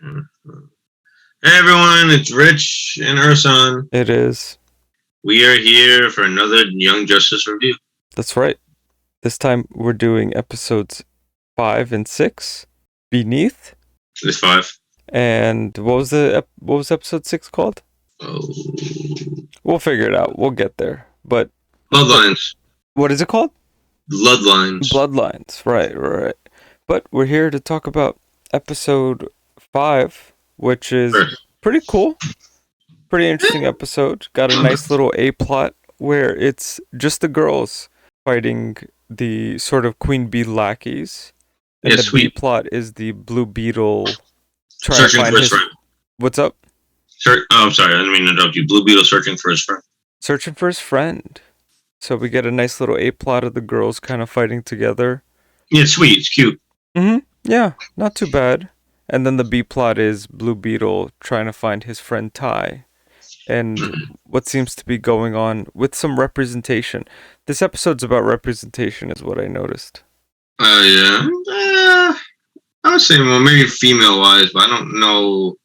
Hey everyone, it's Rich and Ersan. It is. We are here for another Young Justice review. That's right. This time we're doing episodes 5 and 6, Beneath. It's 5. And what was episode 6 called? Oh, We'll figure it out. We'll get there. But Bloodlines. what is it called? Bloodlines. Bloodlines. Right. But we're here to talk about episode 5, which is pretty cool. Pretty interesting episode. Got a nice little A plot where it's just the girls fighting the sort of Queen Bee lackeys. And the B plot is the Blue Beetle trying searching to find his friend. What's up? I'm sorry, I didn't mean to interrupt you. Blue Beetle searching for his friend. Searching for his friend. So we get a nice little A plot of the girls kind of fighting together. Yeah, it's sweet. It's cute. Yeah, not too bad. And then the B plot is Blue Beetle trying to find his friend Ty. And what seems to be going on with some representation. This episode's about representation is what I noticed. Yeah. I would say maybe female-wise, but I don't know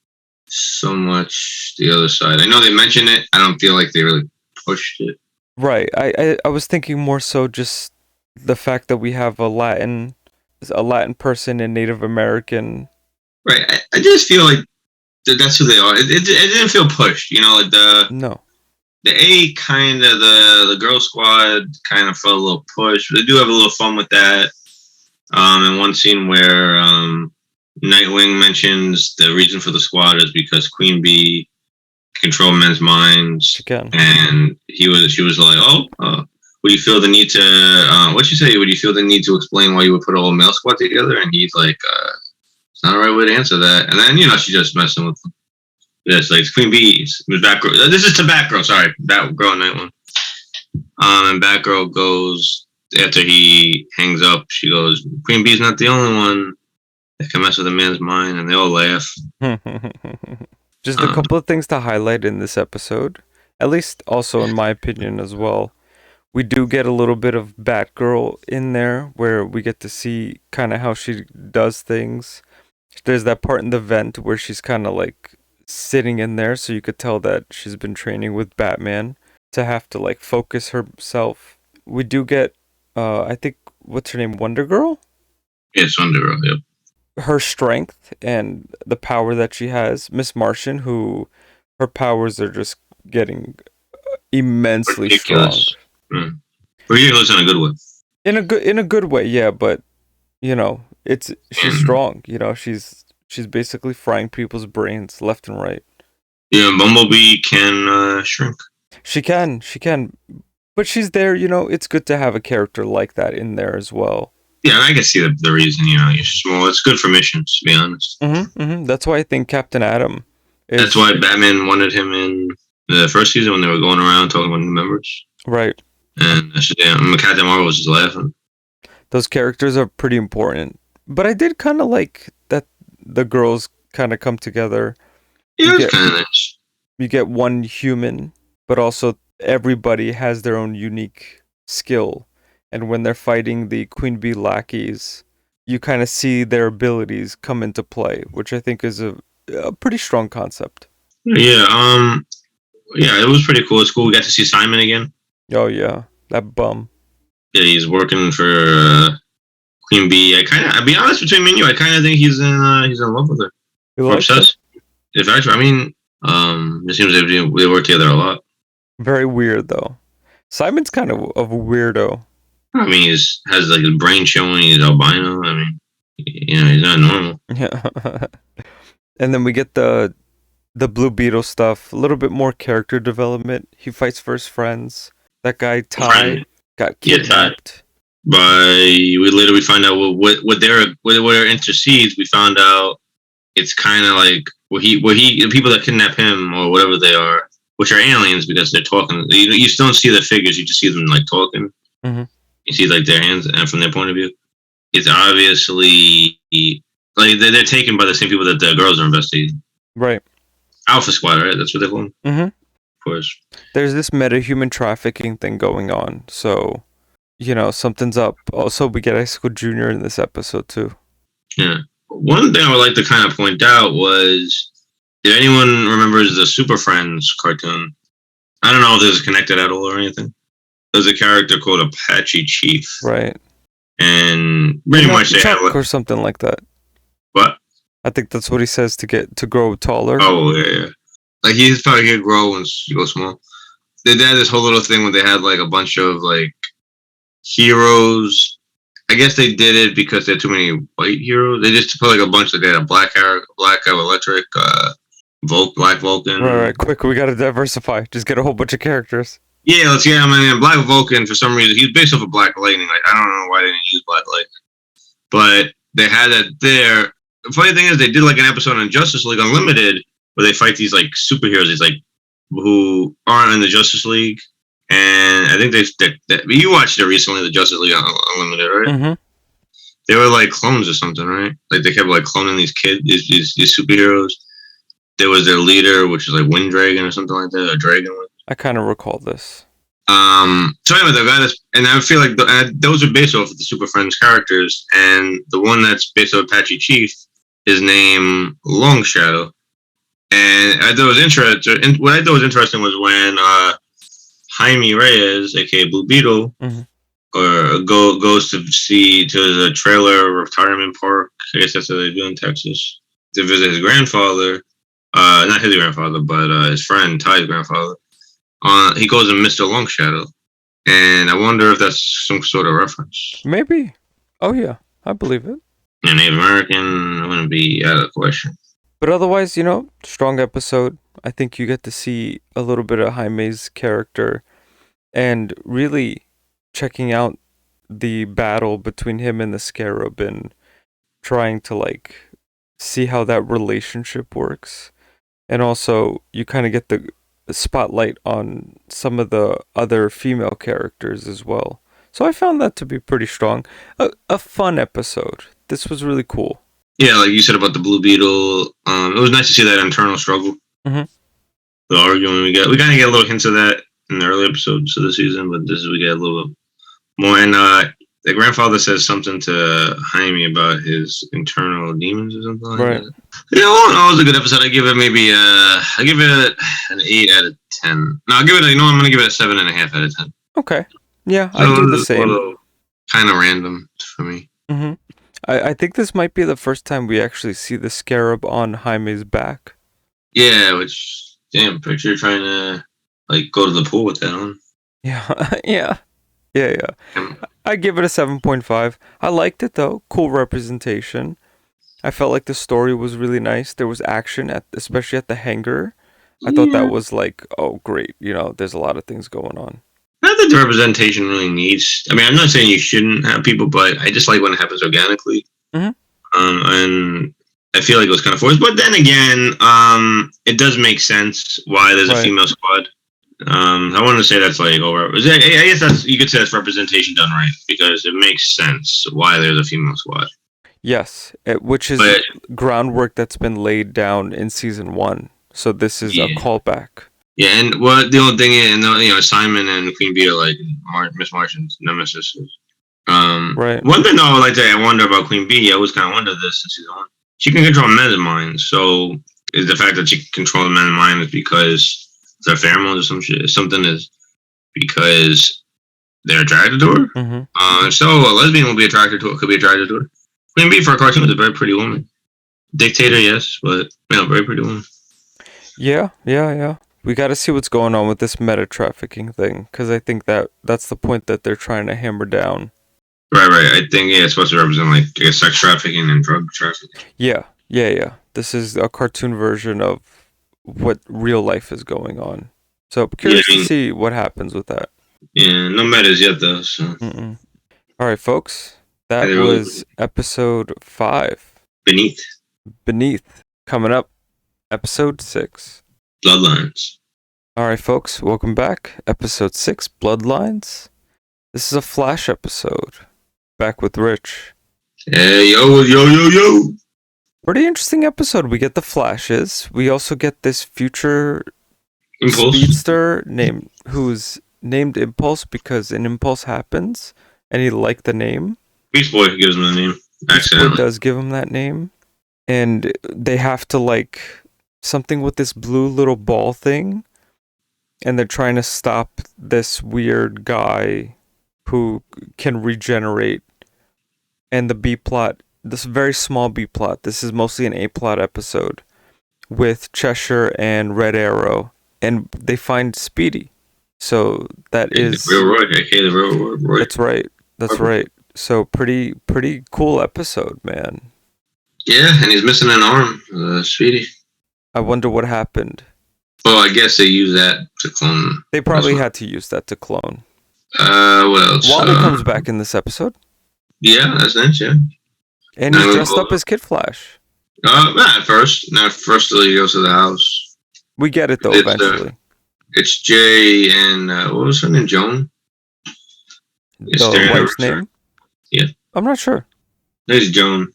so much the other side. I know they mentioned it. I don't feel like they really pushed it. Right. I was thinking more so just the fact that we have a Latin person and Native American. Right. I just feel like that's who they are. It didn't feel pushed, like No. The A kind of the girl squad kind of felt a little pushed. They do have a little fun with that. In one scene where Nightwing mentions the reason for the squad is because Queen Bee control men's minds. She can. And she was like, would you feel the need to what'd you say? Would you feel the need to explain why you would put a whole male squad together? And he's like, it's not the right way to answer that. And then she's just messing with them. Yes, like it's Queen Bee's. Batgirl. This is to Batgirl. Sorry, Batgirl and Nightwing. And Batgirl goes after he hangs up. She goes, Queen Bee's not the only one that can mess with a man's mind, and they all laugh. Just a couple of things to highlight in this episode, at least also in my opinion as well. We do get a little bit of Batgirl in there where we get to see kind of how she does things. There's that part in the vent where she's kind of like sitting in there, so you could tell that she's been training with Batman to have to like focus herself. We do get, I think, what's her name, Wonder Girl? Yes, Wonder Girl, yep. Her strength and the power that she has. Miss Martian, who her powers are just getting immensely ridiculous. Strong. Ridiculous in a good way. In a good way, yeah. But she's strong. She's basically frying people's brains left and right. Yeah, Bumblebee can shrink. She can. But she's there. It's good to have a character like that in there as well. Yeah, I can see the reason, it's small. It's good for missions, to be honest. That's why I think Captain Atom That's why Batman wanted him in the first season when they were going around talking about new members. Right. And Captain Marvel was just laughing. Those characters are pretty important. But I did kind of like that the girls kind of come together. Yeah, it's kind of nice. You get one human, but also everybody has their own unique skill. And when they're fighting the Queen Bee lackeys, you kind of see their abilities come into play, which I think is a pretty strong concept. Yeah, it was pretty cool. It's cool. We got to see Simon again. Oh yeah, that bum. Yeah, he's working for Queen Bee. I'll be honest between me and you, I kind of think he's in love with her. You like obsessed. In fact, it seems they work together a lot. Very weird though. Simon's kind of a weirdo. He has like his brain showing. He's albino. He's not normal. Yeah. And then we get the Blue Beetle stuff. A little bit more character development. He fights for his friends. That guy Ty got kidnapped. Later we find out what their intercedes. We found out it's kind of like the people that kidnap him or whatever they are, which are aliens because they're talking. You just don't see the figures. You just see them like talking. Mm-hmm. You see like their hands, and from their point of view, it's obviously like they're taken by the same people that the girls are investigating. Right. Alpha Squad, right? That's what they call them. Mm-hmm. Of course. There's this meta-human trafficking thing going on, so something's up. Also, we get Icicle Jr. in this episode too. Yeah. one thing I would like to kind of point out was, if anyone remembers the Super Friends cartoon, I don't know if this is connected at all or anything. There's a character called Apache Chief. Right. And pretty much they Chuck have or something like that. What? I think that's what he says to grow taller. Oh, yeah. Like, he's probably going to grow and go small. They had this whole little thing where they had, like, a bunch of, like, heroes. I guess they did it because there are too many white heroes. They just put, like, a bunch of, they had a black guy with electric, Black Vulcan. Right. Quick, we got to diversify. Just get a whole bunch of characters. Yeah, let's get him in. Black Vulcan, for some reason, he's based off of Black Lightning. Like, I don't know why they didn't use Black Lightning. But they had it there. The funny thing is, they did, like, an episode on Justice League Unlimited where they fight these, like, superheroes, these, like, who aren't in the Justice League. And I think you watched it recently, the Justice League Unlimited, right? Mm-hmm. They were, like, clones or something, right? Like, they kept, like, cloning these kids, these superheroes. There was their leader, which is, like, Wind Dragon or something like that, or Dragon. I kind of recall this. So anyway, the guy and I feel like those are based off of the Super Friends characters, and the one that's based off Apache Chief is named Long Shadow. And I thought it was interesting. What I thought was interesting was when Jaime Reyes, aka Blue Beetle, goes to the trailer retirement park. I guess that's what they do in Texas, to visit his grandfather. Not his grandfather, but his friend Ty's grandfather. He calls him Mr. Longshadow, and I wonder if that's some sort of reference. Maybe. Oh yeah, I believe it. And Native American wouldn't be out of the question. But otherwise, strong episode. I think you get to see a little bit of Jaime's character, and really checking out the battle between him and the Scarab, and trying to see how that relationship works. And also, you kind of get the spotlight on some of the other female characters as well. So I found that to be pretty strong. A fun episode. This was really cool. Yeah, like you said about the Blue Beetle, it was nice to see that internal struggle. Mm-hmm. The argument we kind of get a little hints of that in the early episodes of the season, but we get a little bit more. And the grandfather says something to Jaime about his internal demons or something like that. It was a good episode. I give it an 8 out of 10. No, I'm going to give it a 7.5 out of 10. Okay. Yeah, I do the same. Kind of random for me. Mm-hmm. I think this might be the first time we actually see the Scarab on Jaime's back. Yeah, which, damn, picture trying to go to the pool with that on. Yeah. I give it a 7.5. I liked it though. Cool representation. I felt like the story was really nice. There was action, especially at the hangar. I thought that was oh great. There's a lot of things going on. Not that the representation really needs. I mean, I'm not saying you shouldn't have people, but I just like when it happens organically. Mm-hmm. And I feel like it was kind of forced. But then again, it does make sense why there's a female squad. I want to say that's over. I guess you could say that's representation done right, because it makes sense why there's a female squad. Yes, which is groundwork that's been laid down in season 1. So this is a callback. Yeah, and the only thing is, Simon and Queen Bee are Miss Martian's nemesis. Right. One thing though, I wonder about Queen Bee. I always kind of wondered this in season 1. She can control men's minds. So is the fact that she can control men's minds because their pheromones or some shit? Something is because they're attracted to her. Mm-hmm. So a lesbian will be attracted to her. Could be attracted to her. Queen Bee for a cartoon is a very pretty woman. Dictator, yes, but very pretty woman. Yeah. We got to see what's going on with this meta trafficking thing, because I think that's the point that they're trying to hammer down. Right. I think it's supposed to represent sex trafficking and drug trafficking. Yeah. This is a cartoon version of what real life is going on. So curious to see what happens with that. Yeah, no metas yet though. So. All right, folks. That was episode 5. Beneath. Coming up, episode 6. Bloodlines. All right, folks. Welcome back. Episode 6, Bloodlines. This is a Flash episode. Back with Rich. Hey, yo. Pretty interesting episode. We get the Flashes. We also get this future Impulse speedster who's named Impulse because an impulse happens, and he liked the name. Beast Boy gives him the name. Beast Boy does give him that name. and they have to like something with this blue little ball thing, and they're trying to stop this weird guy who can regenerate. And the B plot, this very small B plot, this is mostly an A plot episode with Cheshire and Red Arrow, and they find Speedy. So that is the real Roy. Okay, the real Roy. That's right. That's right. So pretty cool episode, man. Yeah, and he's missing an arm, Speedy. I wonder what happened. Well, I guess they use that to clone. They probably had to use that to clone. What else? Wally comes back in this episode. Yeah, that's nice, yeah. And he's dressed up as Kid Flash. Not at first. Not first till he goes to the house. We get it, though, eventually. It's Jay and, what was her name? Joan? The wife's name? Yeah. I'm not sure. It's Joan.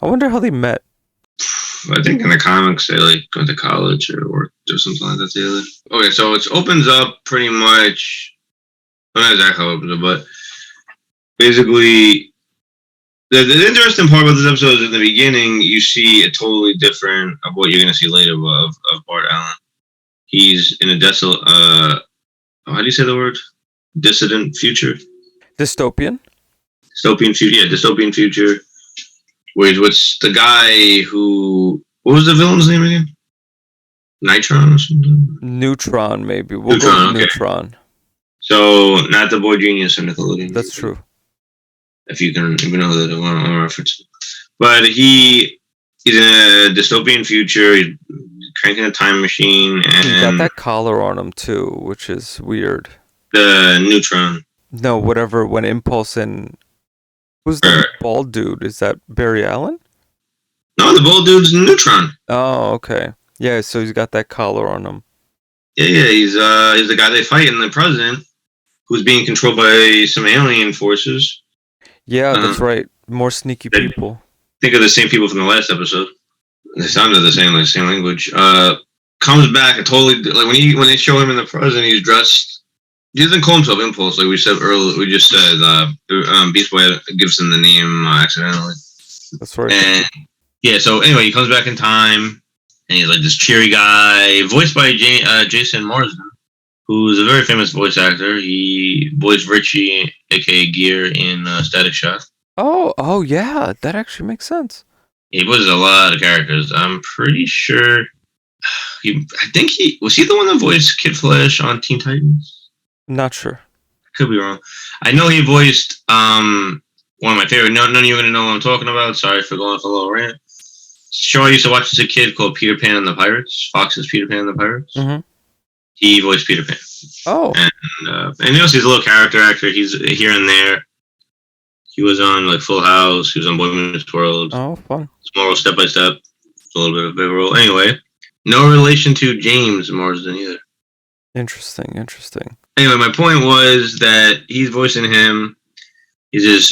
I wonder how they met. I think in the comics they like went to college or worked or something like that together. Okay, so it opens up pretty much. Well, not exactly how it opens up, but basically, the interesting part about this episode is in the beginning you see a totally different of what you're gonna see later of Bart Allen. He's in a desolate. How do you say the word? Dissident future. Dystopian. Dystopian future. Yeah, dystopian future. What's the guy who? What was the villain's name again? Nitron or something? Neutron, maybe. We'll go with Neutron. So, not the Boy Genius or Nickelodeon. That's true. If you can even know that one reference. But he's in a dystopian future. He's cranking a time machine. And he got that collar on him, too, which is weird. The Neutron. No, whatever, when Impulse and... Who's the bald dude? Is that Barry Allen? No, the bald dude's Neutron. Oh, okay. Yeah, so he's got that collar on him. Yeah, he's the guy they fight in the president, who's being controlled by some alien forces. Yeah, that's right. More sneaky people. Think of the same people from the last episode. They sounded the same, like same language. Comes back and totally like when they show him in the present, he's dressed. He doesn't call himself Impulse, like we said earlier. We just said Beast Boy gives him the name accidentally. That's right. And yeah, so anyway, he comes back in time, and he's like this cheery guy, voiced by Jason Marsden, who's a very famous voice actor. He voiced Richie, aka Gear, in Static Shock. Oh yeah, that actually makes sense. He voices a lot of characters. I'm pretty sure. I think he was the one that voiced Kid Flash on Teen Titans. Not sure. Could be wrong. I know he voiced one of my favorite. None of you are gonna know what I'm talking about. Sorry for going off a little rant. Show I used to watch as a kid called Peter Pan and the Pirates. Fox's Peter Pan and the Pirates. Mm-hmm. He voiced Peter Pan. Oh. And he's a little character actor. He's here and there. He was on like Full House. He was on Boy Meets World. Oh, fun. Tomorrow Step by Step. It's a little bit of a big role. Anyway, no relation to James Marsden either. Interesting. Anyway, my point was that he's voicing him. He's this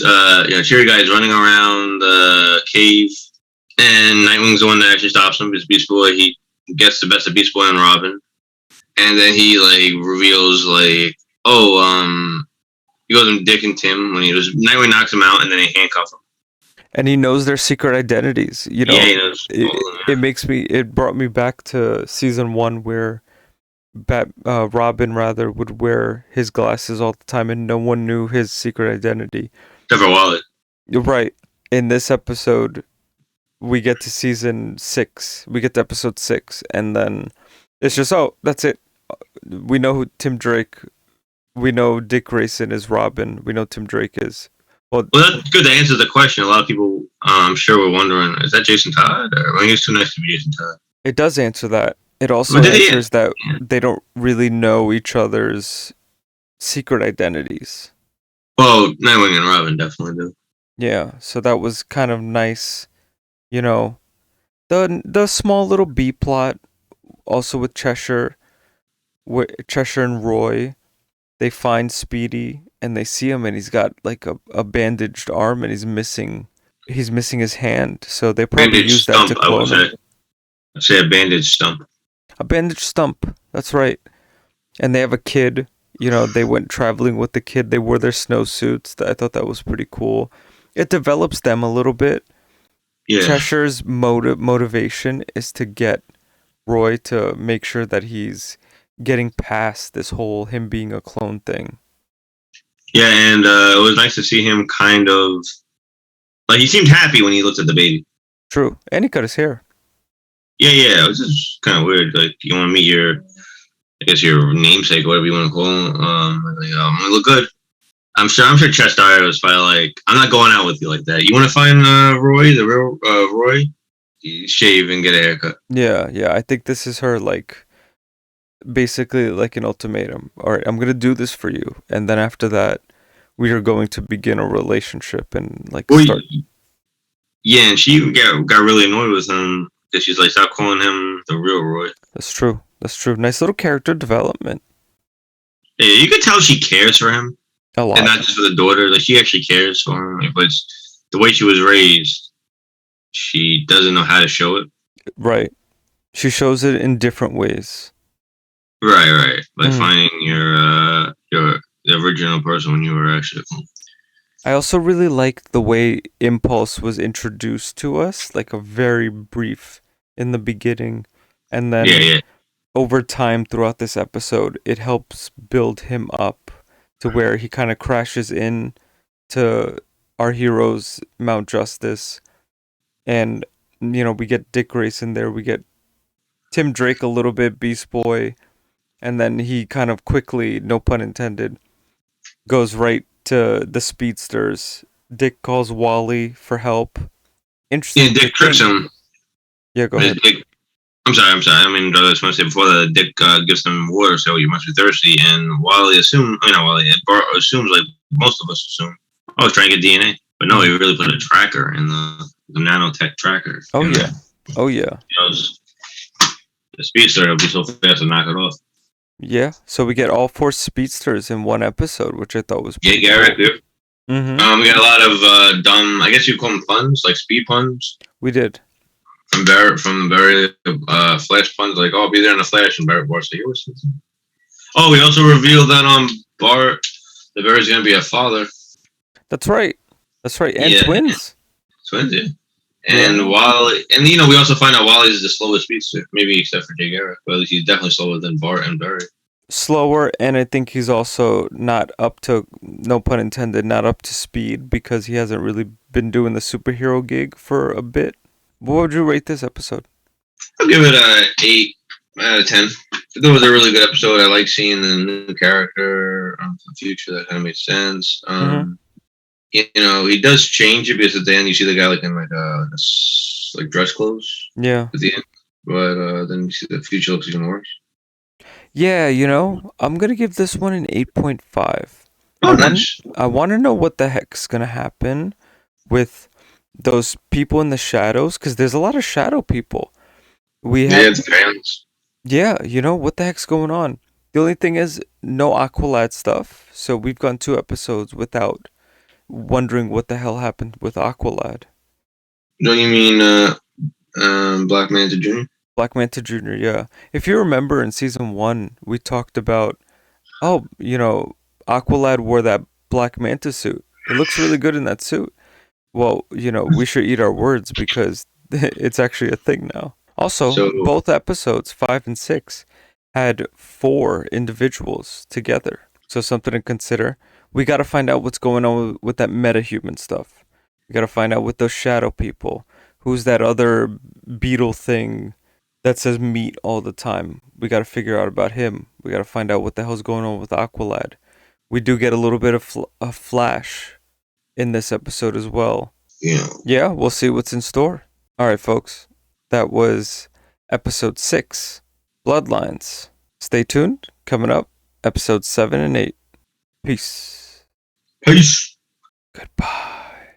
cheery guy is running around the cave, and Nightwing's the one that actually stops him. It's Beast Boy. He gets the best of Beast Boy and Robin, and then he like reveals like, he goes and Dick and Tim when Nightwing knocks him out, and then they handcuff him. And he knows their secret identities. You know, yeah, he knows. It brought me back to season 1 where Robin would wear his glasses all the time, and no one knew his secret identity. Except for Wallet. Right. In this episode, we get to season 6. We get to episode 6, and then it's just, that's it. We know who Tim Drake. We know Dick Grayson is Robin. We know Tim Drake is. Well, that's good. That answers the question. A lot of people, I'm sure, were wondering: is that Jason Todd? Or I think it's too nice to be Jason Todd. It does answer that. It also answers that they don't really know each other's secret identities. Well, Nightwing and Robin definitely do. Yeah, so that was kind of nice. You know, the small little B plot, also with Cheshire and Roy. They find Speedy and they see him, and he's got like a bandaged arm, and he's missing his hand. So they probably use that to clone him. I'd say a bandaged stump. A bandaged stump. That's right. And they have a kid. You know, they went traveling with the kid. They wore their snowsuits. I thought that was pretty cool. It develops them a little bit. Yeah. Cheshire's motivation is to get Roy to make sure that he's getting past this whole him being a clone thing. Yeah, and it was nice to see him kind of like he seemed happy when he looked at the baby. True, and he cut his hair. Yeah, it was just kind of weird. Like you want to meet I guess your namesake, whatever you want to call him. We look good. I'm sure Cheshire was probably like, I'm not going out with you like that. You want to find Roy, the real Roy? You shave and get a haircut. Yeah. I think this is her like basically like an ultimatum. All right, I'm gonna do this for you, and then after that, we are going to begin a relationship and like start. Yeah, and she got really annoyed with him because she's like, stop calling him the real Roy. That's true. Nice little character development. Yeah, you could tell she cares for him. A lot. And not just for the daughter. Like, she actually cares for him. But the way she was raised, she doesn't know how to show it. Right. She shows it in different ways. Right. Like finding the original person when you were actually. I also really like the way Impulse was introduced to us, like a very brief in the beginning, and then over time throughout this episode, it helps build him up to where he kind of crashes in to our heroes, Mount Justice, and we get Dick Grayson there, we get Tim Drake a little bit, Beast Boy, and then he kind of quickly, no pun intended, goes right to the speedsters. Dick calls Wally for help. Interesting. Yeah, Dick tricks him. Yeah, go ahead. I'm sorry. I mean, I was going to say before that Dick gives them water, so you must be thirsty. And Wally Bart assumes, like most of us assume, oh, he's trying to get DNA. But no, he really put a tracker in the nanotech tracker. Oh, yeah. The speedster will be so fast to knock it off. Yeah, so we get all 4 speedsters in one episode, which I thought was pretty Garrett. cool. Mm-hmm. We got a lot of dumb, I guess you call them puns, like speed puns. We did. From Barrett, Flash puns, like, oh, I'll be there in a flash, and Barrett's like, oh, we also revealed that Bart, the Barrett's going to be a father. That's right, and twins. Twins, yeah. And Wally, and we also find out Wally is the slowest speedster, maybe except for Jay Garrett, but at least he's definitely slower than Bart and Barrett. Slower, and I think he's also not up to, no pun intended, not up to speed because he hasn't really been doing the superhero gig for a bit. What would you rate this episode? I'll give it a 8 out of 10. It was a really good episode. I like seeing the new character from the future. That kind of made sense. He does change it because at the end you see the guy like in like dress clothes. Yeah. At the end, but then you see the future looks even worse. Yeah, I'm gonna give this one an 8.5. I want to know what the heck's gonna happen with those people in the shadows, because there's a lot of shadow people. It's fans. Yeah, what the heck's going on? The only thing is no Aqualad stuff, so we've gone 2 episodes without wondering what the hell happened with Aqualad. Don't you mean Black Manta Jr.? Black Manta Jr., yeah. If you remember in season 1, we talked about, Aqualad wore that Black Manta suit. It looks really good in that suit. Well, we should eat our words because it's actually a thing now. Also, both episodes, 5 and 6, had 4 individuals together. So something to consider. We got to find out what's going on with that metahuman stuff. We got to find out with those shadow people. Who's that other beetle thing that says meat all the time? We got to figure out about him. We got to find out what the hell's going on with Aqualad. We do get a little bit of a Flash in this episode as well. Yeah, we'll see what's in store. All right, folks. That was episode 6, Bloodlines. Stay tuned. Coming up, episodes 7 and 8. Peace. Peace. Goodbye.